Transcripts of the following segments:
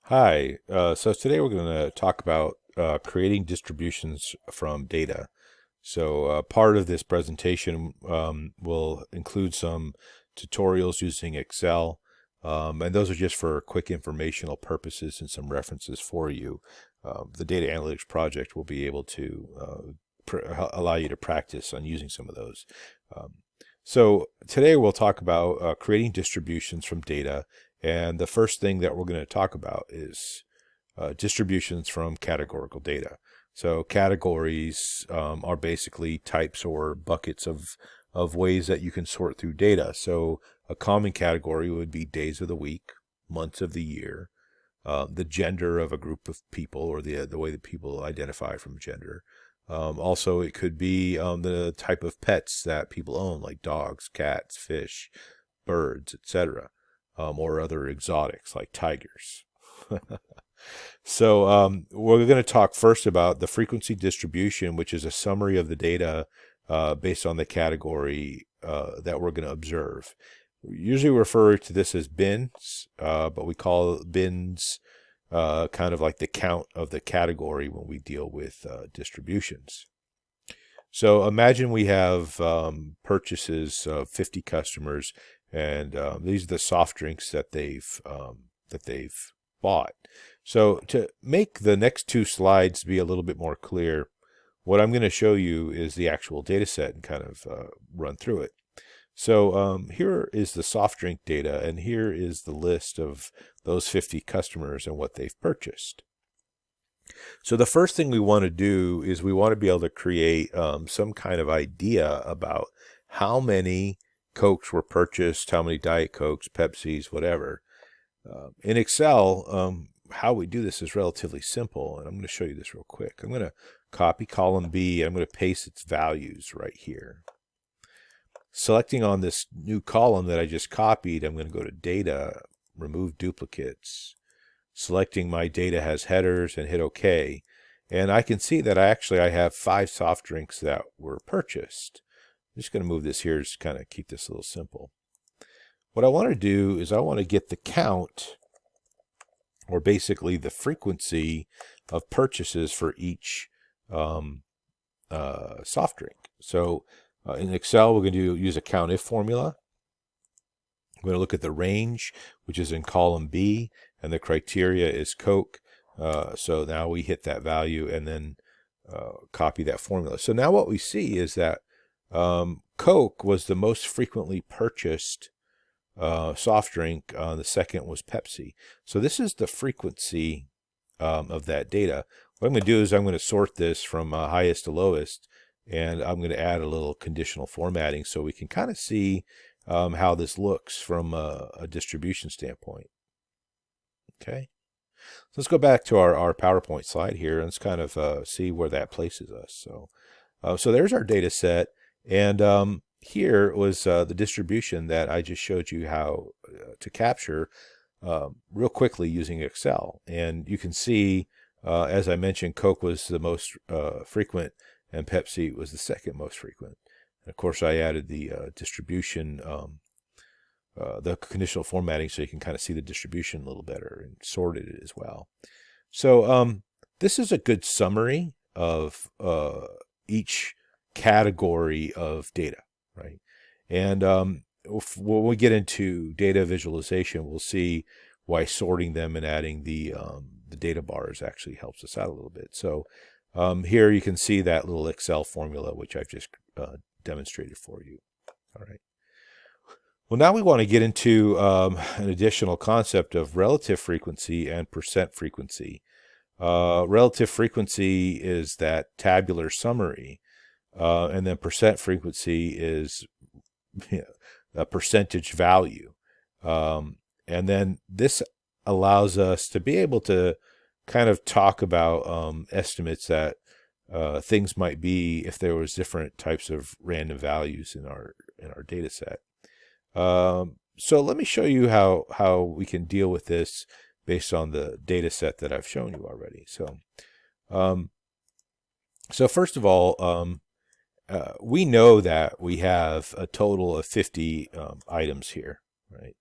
Hi, so today we're going to talk about creating distributions from data. So part of this presentation will include some tutorials using Excel, and those are just for quick informational purposes and some references for you. The data analytics project will be able to allow you to practice on using some of those. Um, so today we'll talk about creating distributions from data, and the first thing that we're going to talk about is distributions from categorical data. So categories are basically types or buckets of ways that you can sort through data. So a common category would be days of the week, months of the year, the gender of a group of people, or the way that people identify from gender. Also, it could be the type of pets that people own, like dogs, cats, fish, birds, etc., or other exotics like tigers. So we're going to talk first about the frequency distribution, which is a summary of the data based on the category that we're going to observe. We usually refer to this as bins, but we call bins kind of like the count of the category when we deal with distributions. So imagine we have purchases of 50 customers, and these are the soft drinks that they've bought. So to make the next two slides be a little bit more clear, what I'm going to show you is the actual data set and kind of run through it. So here is the soft drink data, and here is the list of those 50 customers and what they've purchased. So the first thing we want to do is we want to be able to create some kind of idea about how many Cokes were purchased, how many Diet Cokes, Pepsis, whatever. In Excel, how we do this is relatively simple, and I'm going to show you this real quick. I'm going to copy column B, and I'm going to paste its values right here. Selecting on this new column that I just copied, I'm going to go to Data, Remove Duplicates. Selecting my data has headers and hit OK. And I can see that I have 5 soft drinks that were purchased. I'm just going to move this here to kind of keep this a little simple. What I want to do is I want to get the count, or basically the frequency of purchases for each soft drink. So in Excel, we're going to use a COUNTIF formula. I'm going to look at the range, which is in column B, and the criteria is Coke. So now we hit that value and then copy that formula. So now what we see is that Coke was the most frequently purchased soft drink. The second was Pepsi. So this is the frequency of that data. What I'm going to do is I'm going to sort this from highest to lowest, and I'm going to add a little conditional formatting so we can kind of see how this looks from a distribution standpoint. Okay, so let's go back to our PowerPoint slide here, and let's kind of see where that places us. So there's our data set, and here was the distribution that I just showed you how to capture real quickly using Excel. And you can see, as I mentioned, Coke was the most frequent, and Pepsi was the second most frequent. And of course, I added the distribution, the conditional formatting, so you can kind of see the distribution a little better, and sorted it as well. So this is a good summary of each category of data, right? And when we get into data visualization, we'll see why sorting them and adding the data bars actually helps us out a little bit. So here you can see that little Excel formula, which I've just demonstrated for you. All right. Well, now we want to get into an additional concept of relative frequency and percent frequency. Relative frequency is that tabular summary, and then percent frequency is a percentage value. And then this allows us to be able to kind of talk about estimates that things might be if there was different types of random values in our data set. So let me show you how we can deal with this based on the data set that I've shown you already. So first of all, we know that we have a total of 50 items here, right?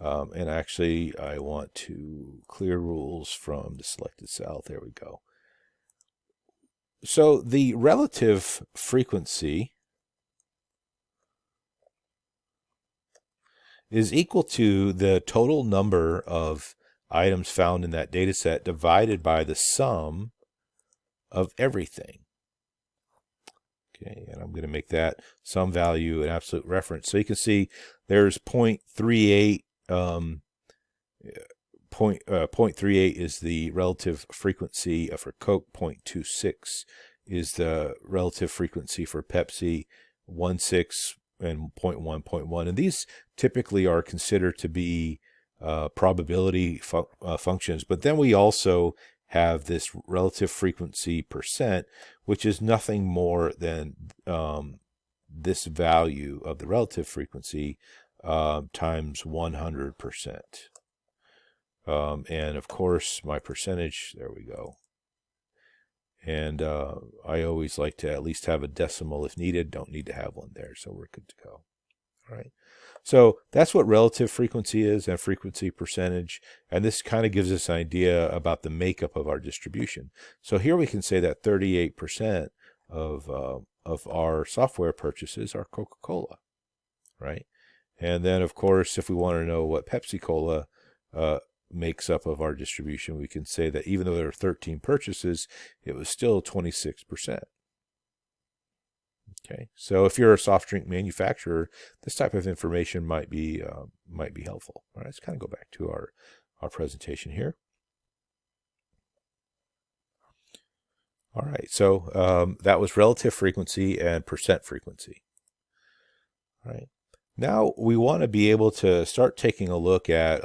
And actually, I want to clear rules from the selected cell. There we go. So the relative frequency is equal to the total number of items found in that data set divided by the sum of everything. Okay, and I'm going to make that sum value an absolute reference. So you can see there's 0.38. 0.38 is the relative frequency for Coke. 0.26 is the relative frequency for Pepsi. 1.6 and 0.1, 0.1. And these typically are considered to be probability functions. But then we also have this relative frequency percent, which is nothing more than this value of the relative frequency times 100%. And of course, my percentage, there we go. And I always like to at least have a decimal if needed. Don't need to have one there, so we're good to go. All right. So that's what relative frequency is and frequency percentage. And this kind of gives us an idea about the makeup of our distribution. So here we can say that 38% of our software purchases are Coca-Cola, right? And then, of course, if we want to know what Pepsi-Cola makes up of our distribution, we can say that even though there are 13 purchases, it was still 26%. Okay, so if you're a soft drink manufacturer, this type of information might be helpful. All right, let's kind of go back to our presentation here. All right, so that was relative frequency and percent frequency. All right, now we want to be able to start taking a look at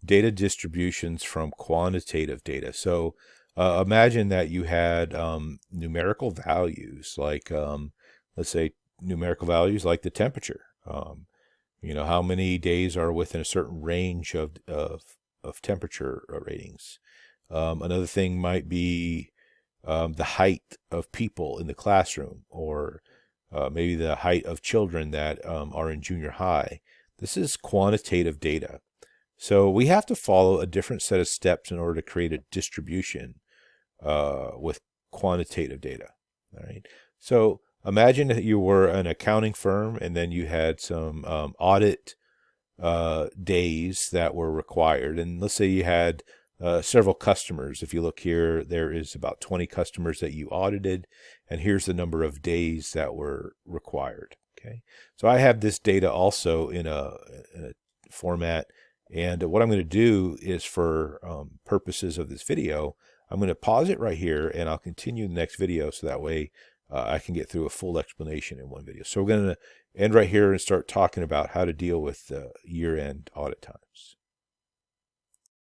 data distributions from quantitative data. So imagine that you had numerical values, like let's say numerical values like the temperature. You know, how many days are within a certain range of temperature ratings. Another thing might be the height of people in the classroom, or maybe the height of children that are in junior high. This is quantitative data. So we have to follow a different set of steps in order to create a distribution with quantitative data. All right. So imagine that you were an accounting firm and then you had some audit days that were required. And let's say you had several customers. If you look here, there is about 20 customers that you audited, and here's the number of days that were required. Okay. So I have this data also in a format. And what I'm going to do is, for purposes of this video, I'm going to pause it right here and I'll continue the next video so that way I can get through a full explanation in one video. So we're going to end right here and start talking about how to deal with year-end audit times.